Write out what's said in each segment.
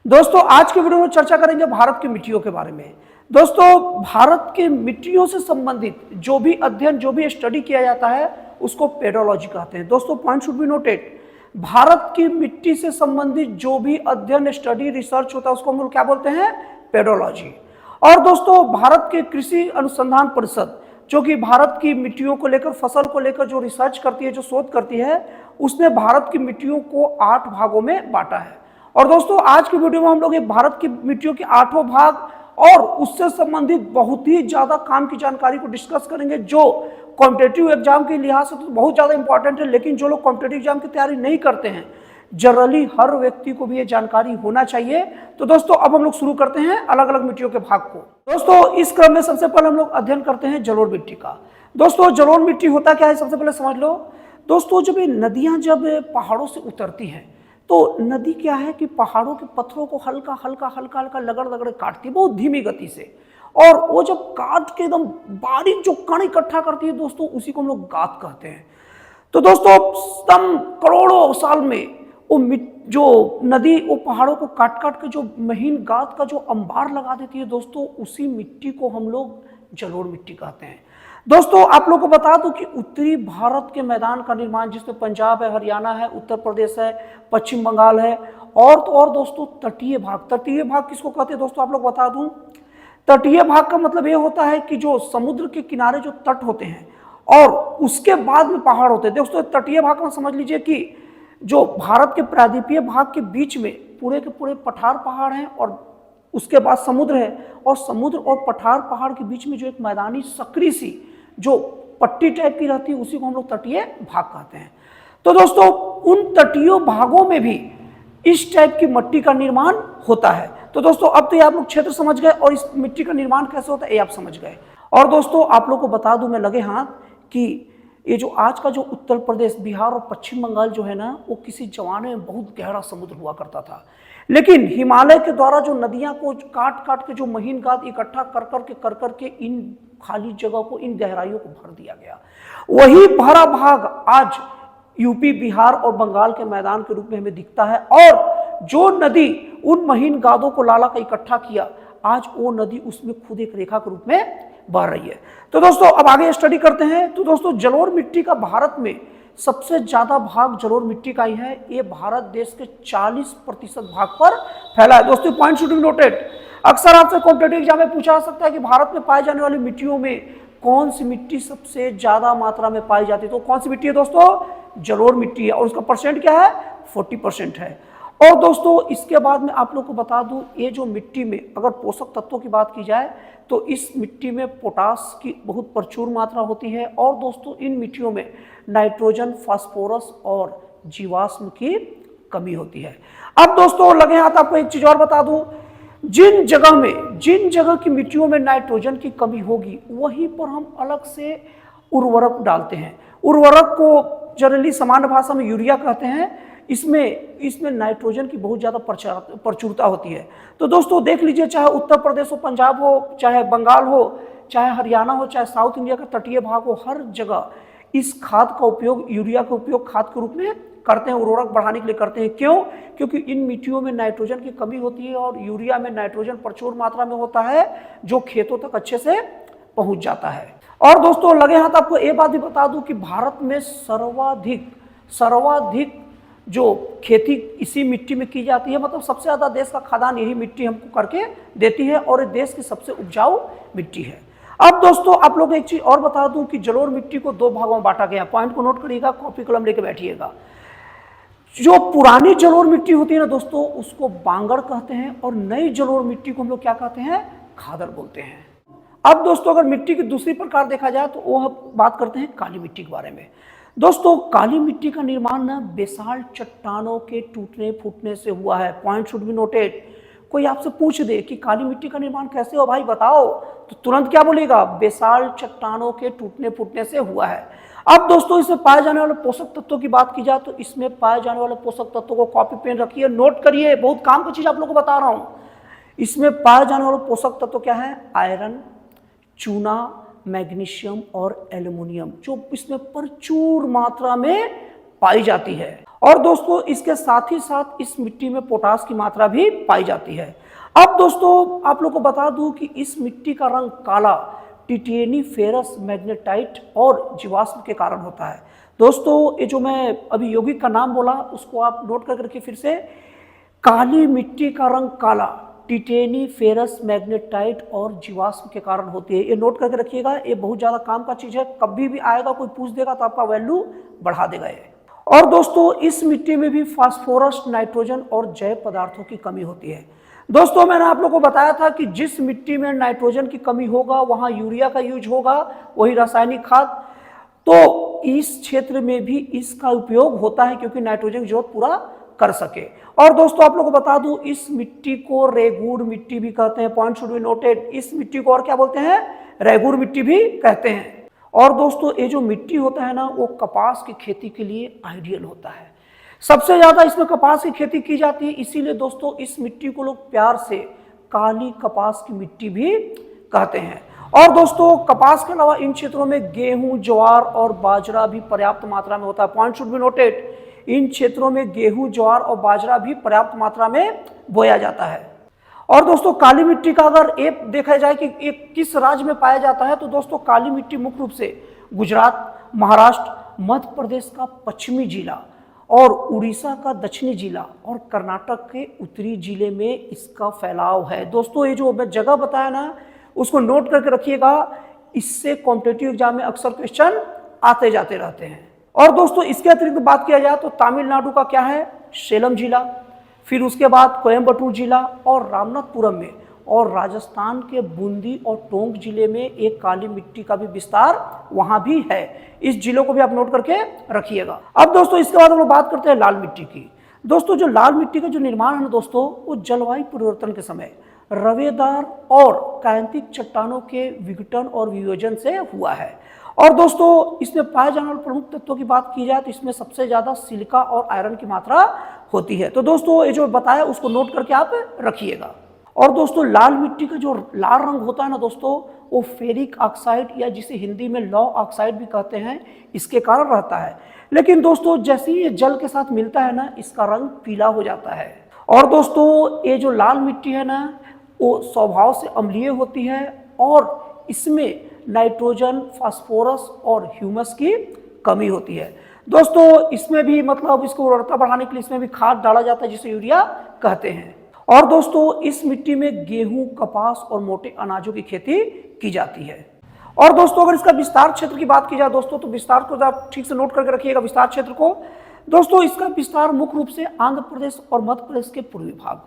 दोस्तों आज के वीडियो में चर्चा करेंगे भारत की मिट्टियों के बारे में। दोस्तों भारत के मिट्टियों से संबंधित जो भी अध्ययन जो भी स्टडी किया जाता है उसको पेडोलॉजी कहते हैं। दोस्तों point should be noted, Bharat की मिट्टी से संबंधित जो भी अध्ययन स्टडी रिसर्च होता है उसको हम लोग क्या बोलते हैं, पेडोलॉजी। और दोस्तों भारत के कृषि अनुसंधान परिषद जो कि भारत की मिट्टियों को लेकर फसल को लेकर जो रिसर्च करती है, जो शोध करती है, उसने भारत की मिट्टियों को 8 भागों में बांटा है। और दोस्तों आज की वीडियो में हम लोग ये भारत की मिट्टियों के 8 भाग और उससे संबंधित बहुत ही ज्यादा काम की जानकारी को डिस्कस करेंगे, जो कॉम्पिटिटिव एग्जाम के लिहाज से तो बहुत ज्यादा इंपॉर्टेंट है, लेकिन जो लोग कॉम्पिटिटिव एग्जाम की तैयारी नहीं करते हैं, जनरली हर व्यक्ति को भी ये जानकारी होना चाहिए। तो दोस्तों अब हम लोग शुरू करते हैं अलग अलग मिट्टियों के भाग को। दोस्तों इस क्रम में सबसे पहले हम लोग अध्ययन करते हैं जलोढ़ मिट्टी का। दोस्तों जलोढ़ मिट्टी होता क्या है, सबसे पहले समझ लो। दोस्तों जब ये नदियां जब पहाड़ों से उतरती हैं तो नदी क्या है कि पहाड़ों के पत्थरों को हल्का हल्का हल्का हल्का लगड़ लगड़ काटती है बहुत धीमी गति से, और वो जब काट के एकदम बारीक जो कण इकट्ठा करती है दोस्तों, उसी को हम लोग गाद कहते हैं। तो दोस्तों एकदम करोड़ों साल में वो जो नदी वो पहाड़ों को काट काट के जो महीन गाद का जो अंबार लगा देती है दोस्तों, उसी मिट्टी को हम लोग जलोढ़ मिट्टी कहते हैं। दोस्तों आप लोगों को बता दूं कि उत्तरी भारत के मैदान का निर्माण, जिसमें पंजाब है, हरियाणा है, उत्तर प्रदेश है, पश्चिम बंगाल है, और तो और दोस्तों तटीय भाग किसको कहते हैं दोस्तों, आप लोग बता दूं, तटीय भाग का मतलब ये होता है कि जो समुद्र के किनारे जो तट होते हैं और उसके बाद में पहाड़ होते हैं। दोस्तों तटीय भाग में समझ लीजिए कि जो भारत के प्रायद्वीपीय भाग के बीच में पूरे के पूरे पठार पहाड़ हैं और उसके बाद समुद्र है, और समुद्र और पठार पहाड़ के बीच में जो एक मैदानी सकरी सी जो पट्टी टाइप की रहती है, उसी को हम लोग तटीय भाग कहते हैं। तो दोस्तों उन तटीय भागों में भी इस टाइप की मिट्टी का निर्माण होता है। तो दोस्तों अब तो ये आप लोग क्षेत्र समझ गए और इस मिट्टी का निर्माण कैसे होता है ये आप समझ गए। और दोस्तों आप लोग को बता दूं मैं लगे हाथ कि ये जो आज का जो उत्तर प्रदेश, बिहार और पश्चिम बंगाल जो है ना, वो किसी जमाने में बहुत गहरा समुद्र हुआ करता था, लेकिन हिमालय के द्वारा जो नदियां को काट काट के जो महीन गाद इकट्ठा कर करके इन खाली जगह को, इन गहराइयों को भर दिया गया। वही भरा भाग आज यूपी, बिहार और बंगाल के मैदान के रूप में हमें दिखता है, और जो नदी उन महीन गादों को लाला का इकट्ठा किया, आज वो नदी उसमें खुद एक रेखा के रूप में बह रही है। तो दोस्तों अब आगे स्टडी करते हैं। तो दोस्तों जलोढ़ मिट्टी का भारत में सबसे ज्यादा भाग जलोढ़ मिट्टी का ही है। ये भारत देश के 40% भाग पर फैला है। दोस्तों पॉइंट शुड बी नोटेड, अक्सर आपसे कॉम्पिटिटिव एग्जाम में पूछा जा सकता है कि भारत में पाई जाने वाली मिट्टियों में कौन सी मिट्टी सबसे ज्यादा मात्रा में पाई जाती है। तो कौन सी मिट्टी है दोस्तों, जलोढ़ मिट्टी है, और उसका परसेंट क्या है, 40% है। और दोस्तों इसके बाद में आप लोग को बता दूं, ये जो मिट्टी में अगर पोषक तत्वों की बात की जाए तो इस मिट्टी में पोटास की बहुत प्रचुर मात्रा होती है, और दोस्तों इन मिट्टियों में नाइट्रोजन, फास्फोरस और जीवाश्म की कमी होती है। अब दोस्तों लगे हाथ आपको एक चीज और बता दूं, जिन जगह की मिट्टियों में नाइट्रोजन की कमी होगी वहीं पर हम अलग से उर्वरक डालते हैं। उर्वरक को जनरली सामान्य भाषा में यूरिया कहते हैं। इसमें नाइट्रोजन की बहुत ज़्यादा प्रचुरता होती है। तो दोस्तों देख लीजिए, चाहे उत्तर प्रदेश हो, पंजाब हो, चाहे बंगाल हो, चाहे हरियाणा हो, चाहे साउथ इंडिया का तटीय भाग हो, हर जगह इस खाद का उपयोग, यूरिया का उपयोग खाद के रूप में करते हैं, उर्वरक बढ़ाने के लिए करते हैं। क्यों? क्योंकि इन मिट्टियों में नाइट्रोजन की कमी होती है और यूरिया में नाइट्रोजन प्रचुर मात्रा में होता है, जो खेतों तक अच्छे से पहुंच जाता है। और दोस्तों लगे हाथ आपको ये बात भी बता दूं कि भारत में सर्वाधिक जो खेती इसी मिट्टी में की जाती है, मतलब सबसे ज्यादा देश का खाद्यान्न यही मिट्टी हमको करके देती है, और ये देश की सबसे उपजाऊ मिट्टी है। अब दोस्तों आप लोग एक चीज और बता दूं कि जलोढ़ मिट्टी को 2 भागों में बांटा गया। पॉइंट को नोट करिएगा, कॉपी कलम लेके बैठिएगा। जो पुरानी जलोढ़ मिट्टी होती है ना दोस्तों, उसको बांगड़ कहते हैं, और नई जलोढ़ मिट्टी को हम लोग क्या कहते हैं, खादर बोलते हैं। अब दोस्तों अगर मिट्टी की दूसरी प्रकार देखा जाए तो वो बात करते हैं काली मिट्टी के बारे में। दोस्तों काली मिट्टी का निर्माण ना बेसाल्ट चट्टानों के टूटने फूटने से हुआ है। Point should be noted. कोई आपसे पूछ दे कि काली मिट्टी का निर्माण कैसे हो भाई बताओ, तो तुरंत क्या बोलेगा, बेसाल्ट चट्टानों के टूटने फूटने से हुआ है। अब दोस्तों इसमें पाए जाने वाले पोषक तत्वों की बात की जाए तो इसमें पाए जाने वाले पोषक तत्वों को कॉपी पेन रखिए, नोट करिए, बहुत काम की चीज आप लोगों को बता रहा हूं। इसमें पाए जाने वाले पोषक तत्व क्या है, आयरन, चूना, मैग्नीशियम और एल्युमिनियम, जो इसमें प्रचुर मात्रा में पाई जाती है। और दोस्तों इसके साथ ही साथ इस मिट्टी में पोटास की मात्रा भी पाई जाती है। अब दोस्तों आप लोग को बता दूं कि इस मिट्टी का रंग काला टिटेनी फेरस मैग्नेटाइट और जीवाश्म के कारण होता है। दोस्तों ये जो मैं अभी यौगिक का नाम बोला उसको आप नोट करके रखिए फिर से। काली मिट्टी का रंग काला टिटेनी फेरस मैग्नेटाइट और जीवाश्म के कारण होती है। ये नोट करके रखिएगा, ये बहुत ज़्यादा काम का चीज़ है। कभी भी आएगा कोई पूछ देगा तो आपका वैल्यू बढ़ा देगा ये। और दोस्तों इस मिट्टी में भी फास्फोरस, नाइट्रोजन और जैव पदार्थों की कमी होती है। दोस्तों मैंने आप लोगों को बताया था कि जिस मिट्टी में नाइट्रोजन की कमी होगा वहाँ यूरिया का यूज होगा, वही रासायनिक खाद। तो इस क्षेत्र में भी इसका उपयोग होता है क्योंकि नाइट्रोजन की जरूरत पूरा कर सके। और दोस्तों आप लोगों को बता दूं इस मिट्टी को रेगूर मिट्टी भी कहते हैं। Point should be noted. इस मिट्टी को और क्या बोलते हैं? रेगूर मिट्टी भी कहते हैं। और दोस्तों ये जो मिट्टी होता है ना वो कपास की खेती के लिए आइडियल होता है। सबसे ज्यादा इसमें कपास की खेती की जाती है, इसीलिए दोस्तों इस मिट्टी को लोग प्यार से काली कपास की मिट्टी भी कहते हैं। और दोस्तों कपास के अलावा इन क्षेत्रों में गेहूं, ज्वार और बाजरा भी पर्याप्त मात्रा में होता है। Point should be noted. इन क्षेत्रों में गेहूं, ज्वार और बाजरा भी पर्याप्त मात्रा में बोया जाता है। और दोस्तों काली मिट्टी का अगर एक देखा जाए कि एक किस राज्य में पाया जाता है तो दोस्तों काली मिट्टी मुख्य रूप से गुजरात, महाराष्ट्र, मध्य प्रदेश का पश्चिमी जिला और उड़ीसा का दक्षिणी जिला और कर्नाटक के उत्तरी जिले में इसका फैलाव है। दोस्तों ये जो मैं जगह बताया ना उसको नोट करके रखिएगा, इससे कॉम्पिटिटिव एग्जाम में अक्सर क्वेश्चन आते जाते रहते हैं। और दोस्तों इसके अतिरिक्त बात किया जाए तो तमिलनाडु का क्या है? सेलम जिला, फिर उसके बाद कोयम्बटूर जिला और रामनाथपुरम में, और राजस्थान के बूंदी और टोंक जिले में एक काली मिट्टी का भी विस्तार वहां भी है। इस जिलों को भी आप नोट करके रखिएगा। अब दोस्तों इसके बाद हम लोग बात करते हैं लाल मिट्टी की। दोस्तों जो लाल मिट्टी का जो निर्माण है ना दोस्तों वो जलवायु परिवर्तन के समय रवेदार और कायांतिक चट्टानों के विघटन और वियोजन से हुआ है। और दोस्तों इसमें पाए जाने वाले प्रमुख तत्वों की बात की जाए तो इसमें सबसे ज्यादा सिलिका और आयरन की मात्रा होती है। तो दोस्तों ये जो बताया उसको नोट करके आप रखिएगा। और दोस्तों लाल मिट्टी का जो लाल रंग होता है ना दोस्तों वो फेरिक ऑक्साइड या जिसे हिंदी में लौ ऑक्साइड भी कहते हैं इसके कारण रहता है। लेकिन दोस्तों जैसे ही ये जल के साथ मिलता है ना इसका रंग पीला हो जाता है। और दोस्तों ये जो लाल मिट्टी है ना वो स्वभाव से अम्लीय होती है और इसमें नाइट्रोजन, फास्फोरस और ह्यूमस की कमी होती है। दोस्तों इसमें भी मतलब इसको उर्वरता बढ़ाने के लिए इसमें भी खाद डाला जाता है जिसे यूरिया कहते हैं। और दोस्तों इस मिट्टी में गेहूं, कपास और मोटे अनाजों की खेती की जाती है। और दोस्तों अगर इसका विस्तार क्षेत्र की बात की जाए दोस्तों तो विस्तार को आप ठीक से नोट करके रखिएगा विस्तार क्षेत्र को। दोस्तों इसका विस्तार मुख्य रूप से आंध्र प्रदेश और मध्य प्रदेश के पूर्वी भाग,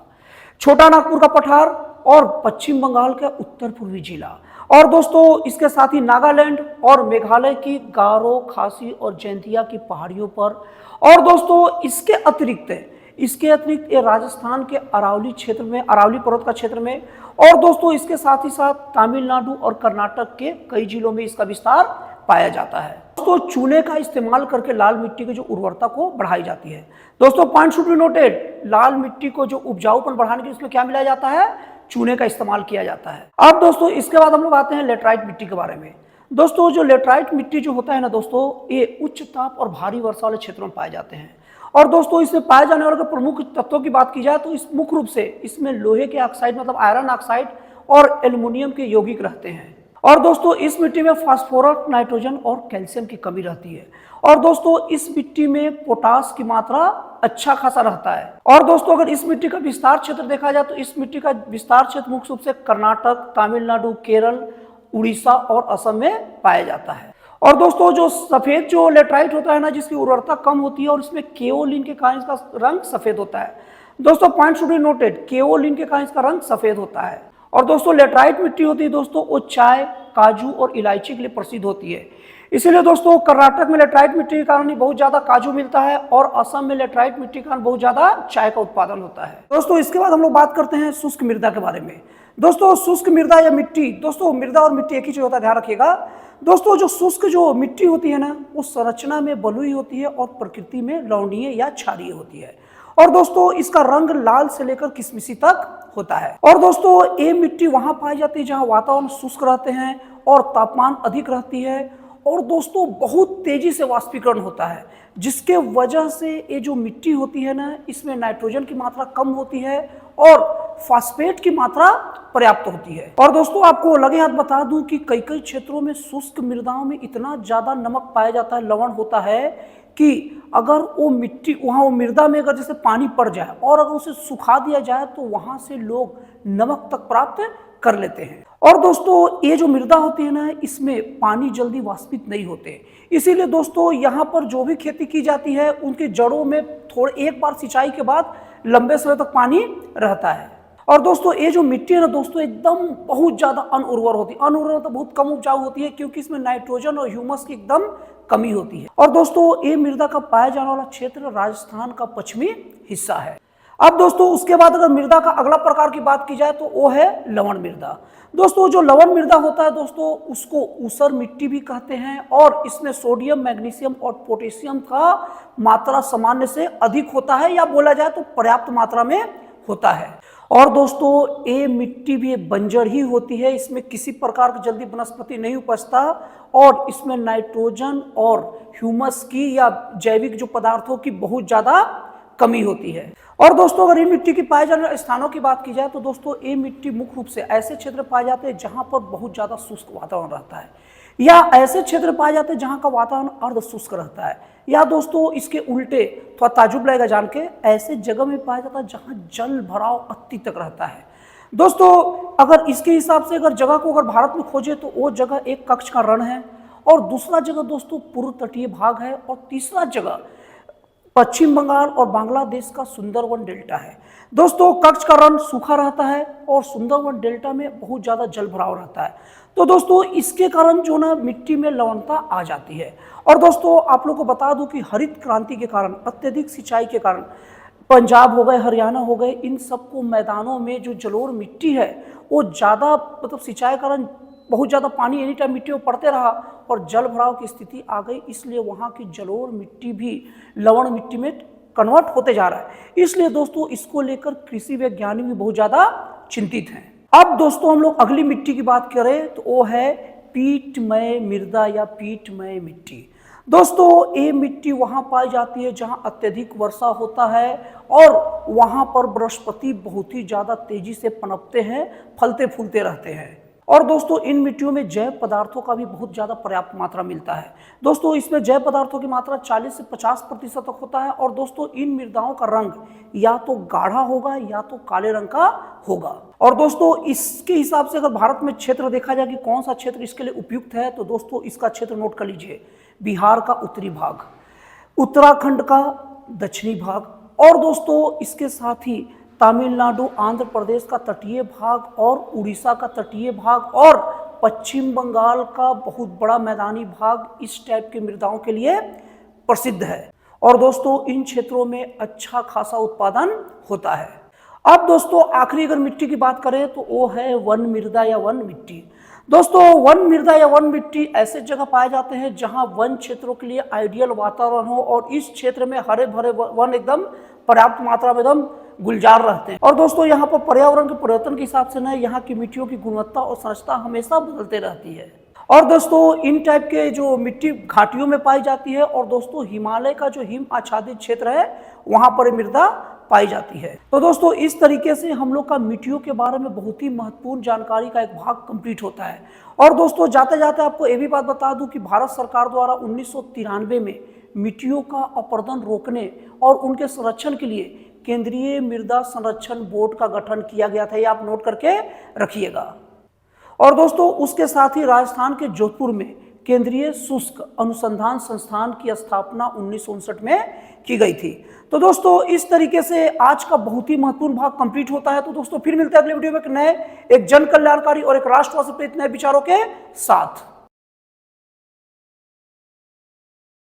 छोटा नागपुर का पठार और पश्चिम बंगाल का उत्तर पूर्वी जिला, और दोस्तों इसके साथ ही नागालैंड और मेघालय की गारो, खासी और जैंतिया की पहाड़ियों पर। और दोस्तों इसके अतिरिक्त ये राजस्थान के अरावली क्षेत्र में, अरावली पर्वत का क्षेत्र में, और दोस्तों इसके साथ ही साथ तमिलनाडु और कर्नाटक के कई जिलों में इसका विस्तार पाया जाता है। दोस्तों चूने का इस्तेमाल करके लाल मिट्टी की जो उर्वरता को बढ़ाई जाती है। दोस्तों पॉइंट शुड बी नोटेड, लाल मिट्टी को जो उपजाऊपन बढ़ाने के लिए इसमें क्या मिलाया जाता है? चूने का इस्तेमाल किया जाता है। अब दोस्तों इसके बाद हम लोग आते हैं लेटराइट मिट्टी के बारे में। दोस्तों जो लेटराइट मिट्टी जो होता है ना दोस्तों ये उच्च ताप और भारी वर्षा वाले क्षेत्रों में पाए जाते हैं। और दोस्तों इसमें पाए जाने वाले प्रमुख तत्वों की बात की जाए तो इस मुख्य रूप से इसमें लोहे के ऑक्साइड मतलब आयरन ऑक्साइड और एल्युमिनियम के यौगिक रहते हैं। और दोस्तों इस मिट्टी में फास्फोरस, नाइट्रोजन और कैल्शियम की कमी रहती है। और दोस्तों इस मिट्टी में पोटास की मात्रा अच्छा खासा रहता है। और दोस्तों अगर इस मिट्टी का विस्तार क्षेत्र देखा जाए तो इस मिट्टी का विस्तार क्षेत्र मुख्य रूप से कर्नाटक, तमिलनाडु, केरल, उड़ीसा और असम में पाया जाता है। और दोस्तों जो सफेद जो लेटराइट होता है ना जिसकी उर्वरता कम होती है और इसमें केओलिन के कारण इसका रंग सफेद होता है। दोस्तों point should be noted, kaolin के कारण इसका रंग सफेद होता है। और दोस्तों लेटराइट मिट्टी होती है दोस्तों वो चाय, काजू और इलायची के लिए प्रसिद्ध होती है। इसीलिए दोस्तों कर्नाटक में लेटराइट मिट्टी के कारण ही बहुत ज्यादा काजू मिलता है और असम में लेटराइट मिट्टी के कारण बहुत ज्यादा चाय का उत्पादन होता है। दोस्तों इसके बाद हम लोग बात करते हैं शुष्क मृदा के बारे में। दोस्तों शुष्क मृदा या मिट्टी, दोस्तों मृदा और मिट्टी एक ही चीज होता है, ध्यान रखिएगा। दोस्तों जो शुष्क जो मिट्टी होती है ना वो संरचना में बलुई होती है और प्रकृति में लवणीय या क्षारीय होती है। और दोस्तों इसका रंग लाल से लेकर किशमिशी तक होता है। और दोस्तों ये मिट्टी वहां पाई जाती है जहां वातावरण शुष्क रहते हैं और तापमान अधिक रहती है और दोस्तों बहुत तेजी से वाष्पीकरण होता है। जिसके वजह से ये जो मिट्टी होती है ना, इसमें नाइट्रोजन की मात्रा कम होती है और फास्फेट की मात्रा पर्याप्त होती है। और दोस्तों आपको लगे हाथ बता दूं कि कई कई क्षेत्रों में शुष्क मृदाओं में इतना ज्यादा नमक पाया जाता है, लवण होता है कि अगर वो मिट्टी वहाँ वो मृदा में अगर जैसे पानी पड़ जाए और अगर उसे सुखा दिया जाए तो वहां से लोग नमक तक प्राप्त कर लेते हैं। और दोस्तों ये जो मृदा होती है ना, इसमें पानी जल्दी वाष्पित नहीं होते, इसीलिए दोस्तों यहाँ पर जो भी खेती की जाती है उनकी जड़ों में थोड़े एक बार सिंचाई के बाद लंबे समय तक पानी रहता है। और दोस्तों ये जो मिट्टी है ना दोस्तों, एकदम बहुत ज्यादा अनउर्वर होती है। अनउर्वर तो बहुत कम उपजाऊ होती है क्योंकि इसमें नाइट्रोजन और ह्यूमस की एकदम कमी होती है। और दोस्तों ये मृदा का पाया जाने वाला क्षेत्र राजस्थान का पश्चिमी हिस्सा है। अब दोस्तों उसके बाद अगर मृदा का अगला प्रकार की बात की जाए तो वो है लवण मृदा। दोस्तों जो लवण मृदा होता है दोस्तों, उसको ऊसर मिट्टी भी कहते हैं और इसमें सोडियम, मैग्नीशियम और पोटेशियम का मात्रा सामान्य से अधिक होता है, या बोला जाए तो पर्याप्त मात्रा में होता है। और दोस्तों ये मिट्टी भी बंजर ही होती है, इसमें किसी प्रकार की जल्दी वनस्पति नहीं उपजता और इसमें नाइट्रोजन और ह्यूमस की या जैविक जो पदार्थों की बहुत ज्यादा कमी होती है। और दोस्तों अगर इन मिट्टी की पाए जाने वाले स्थानों की बात की जाए तो दोस्तों ये मिट्टी मुख्य रूप से ऐसे क्षेत्र पाए जाते हैं जहां पर बहुत ज्यादा शुष्क वातावरण रहता है, या ऐसे क्षेत्र पाए जाते हैं जहां का वातावरण अर्ध शुष्क रहता है, या दोस्तों इसके उल्टे थोड़ा ताजुब लगेगा जान के, ऐसे जगह में पाया जाता है जहां जल भराव अति तक रहता है। दोस्तों अगर इसके हिसाब से अगर जगह को अगर भारत में खोजे तो वो जगह एक कच्छ का रण है, और दूसरा जगह दोस्तों पूर्व तटीय भाग है, और तीसरा जगह पश्चिम बंगाल और बांग्लादेश का सुंदरवन डेल्टा है। दोस्तों कच्छ का रण सूखा रहता है और सुंदरवन डेल्टा में बहुत ज्यादा जल भराव रहता है। तो दोस्तों इसके कारण जो ना मिट्टी में लवणता आ जाती है। और दोस्तों आप लोग को बता दूं कि हरित क्रांति के कारण, अत्यधिक सिंचाई के कारण पंजाब हो गए, हरियाणा हो गए, इन सबको मैदानों में जो जलोढ़ मिट्टी है वो ज्यादा मतलब सिंचाई के कारण बहुत ज़्यादा पानी एनी टाइम मिट्टी में पड़ते रहा और जल भराव की स्थिति आ गई, इसलिए वहाँ की जलोढ़ मिट्टी भी लवण मिट्टी में कन्वर्ट होते जा रहा है। इसलिए दोस्तों इसको लेकर कृषि वैज्ञानिक भी बहुत ज़्यादा चिंतित हैं। अब दोस्तों हम लोग अगली मिट्टी की बात करें तो वो है पीटमय मृदा या पीटमय मिट्टी। दोस्तों ये मिट्टी वहाँ पाई जाती है जहाँ अत्यधिक वर्षा होता है और वहाँ पर वनस्पति बहुत ही ज़्यादा तेजी से पनपते हैं, फलते फूलते रहते हैं। और दोस्तों इन मिट्टियों में जैव पदार्थों का भी बहुत ज़्यादा पर्याप्त मात्रा मिलता है। दोस्तों इसमें जैव पदार्थों की मात्रा 40 से 50% तक होता है। और दोस्तों इन मृदाओं का रंग या तो गाढ़ा होगा या तो काले रंग का होगा। और दोस्तों इसके हिसाब से अगर भारत में क्षेत्र देखा जाए कि कौन सा क्षेत्र इसके लिए उपयुक्त है, तो दोस्तों इसका क्षेत्र नोट कर लीजिए। बिहार का उत्तरी भाग, उत्तराखंड का दक्षिणी भाग, और दोस्तों इसके साथ ही तमिलनाडु, आंध्र प्रदेश का तटीय भाग और उड़ीसा का तटीय भाग और पश्चिम बंगाल का बहुत बड़ा मैदानी भाग इस टाइप की मृदाओं के लिए प्रसिद्ध है। और दोस्तों इन क्षेत्रों में अच्छा खासा उत्पादन होता है। अब दोस्तों आखिरी अगर मिट्टी की बात करें तो वो है वन मृदा या वन मिट्टी। दोस्तों वन मृदा या वन मिट्टी ऐसे जगह पाए जाते हैं जहां वन क्षेत्रों के लिए आइडियल वातावरण हो और इस क्षेत्र में हरे भरे वन एकदम पर्याप्त मात्रा में एकदम गुलजार रहते हैं। और दोस्तों यहाँ पर पर्यावरण के परिवर्तन के हिसाब से ना यहाँ की मिट्टियों की गुणवत्ता और संरचना हमेशा बदलते रहती है। और दोस्तों इन टाइप के जो मिट्टी घाटियों में पाई जाती है और दोस्तों हिमालय का जो हिम आच्छादित क्षेत्र है वहां पर मृदा पाई जाती है। तो दोस्तों इस तरीके से हम लोग का मिट्टियों के बारे में बहुत ही महत्वपूर्ण जानकारी का एक भाग कंप्लीट होता है। और दोस्तों जाते जाते आपको ये भी बात बता दूं कि भारत सरकार द्वारा 1993 में मिट्टियों का अपरदन रोकने और उनके संरक्षण के लिए केंद्रीय मृदा संरक्षण बोर्ड का गठन किया गया था, ये आप नोट करके रखिएगा। और दोस्तों उसके साथ ही राजस्थान के जोधपुर में केंद्रीय शुष्क अनुसंधान संस्थान की स्थापना 1959 में की गई थी। तो दोस्तों इस तरीके से आज का बहुत ही महत्वपूर्ण भाग कंप्लीट होता है। तो दोस्तों फिर मिलते हैं अगले वीडियो में एक नए, एक जन कल्याणकारी और एक राष्ट्रवाद से प्रेरित नए विचारों के साथ।